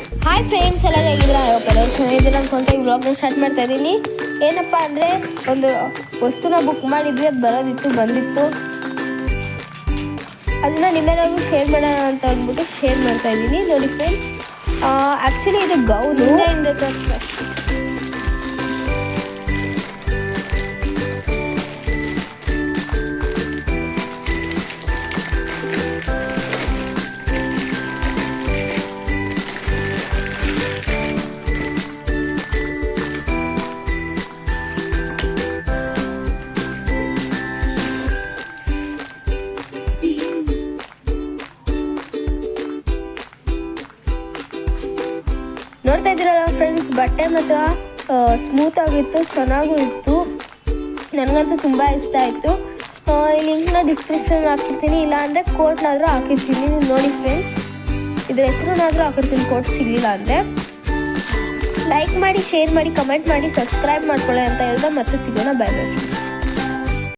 Hi friends, ಎಲ್ಲರೂ ಹೇಗಿದ್ದೀರಾ? ಎಲ್ಲರೂ ಚೆನ್ನಾಗಿದ್ದೀರ ಅನ್ಕೊಂತ ಈ ವ್ಲಾಗ್ನ ಸ್ಟಾರ್ಟ್ ಮಾಡ್ತಾ ಇದ್ದೀನಿ. ಏನಪ್ಪ ಅಂದರೆ, ಒಂದು ವಸ್ತುನ ಬುಕ್ ಮಾಡಿದ್ವಿ, ಅದು ಬಂದಿತ್ತು. ಅದನ್ನು ನಿಮ್ಮೆಲ್ಲರಿಗೂ ಶೇರ್ ಮಾಡೋಣ ಅಂತ ಅಂದ್ಬಿಟ್ಟು ಶೇರ್ ಮಾಡ್ತಾ ಇದ್ದೀನಿ. ನೋಡಿ ಫ್ರೆಂಡ್ಸ್, ಆ್ಯಕ್ಚುಲಿ ಇದು ಗೌನು. ನೋಡ್ತಾ ಇದ್ದೀರಲ್ಲ ಫ್ರೆಂಡ್ಸ್, ಬಟ್ಟೆ ಮಾತ್ರ ಸ್ಮೂತ್ ಆಗಿತ್ತು, ಚೆನ್ನಾಗೂ ಇತ್ತು. ನನಗಂತೂ ತುಂಬ ಇಷ್ಟ ಆಯಿತು. ಈ ಲಿಂಕ್ನ ಡಿಸ್ಕ್ರಿಪ್ಷನ್ ಹಾಕಿರ್ತೀನಿ, ಇಲ್ಲಾಂದರೆ ಕೋಟ್ನಾದರೂ ಹಾಕಿರ್ತೀನಿ. ನೀವು ನೋಡಿ ಫ್ರೆಂಡ್ಸ್, ಇದ್ರ ಹೆಸರುನಾದರೂ ಹಾಕಿರ್ತೀನಿ, ಕೋಟ್ ಸಿಗಲಿಲ್ಲ ಅಂದರೆ. ಲೈಕ್ ಮಾಡಿ, ಶೇರ್ ಮಾಡಿ, ಕಮೆಂಟ್ ಮಾಡಿ, ಸಬ್ಸ್ಕ್ರೈಬ್ ಮಾಡ್ಕೊಳ್ಳಿ ಅಂತ ಹೇಳಿದ್ರೆ ಮತ್ತೆ ಸಿಗೋಣ. Bye bye.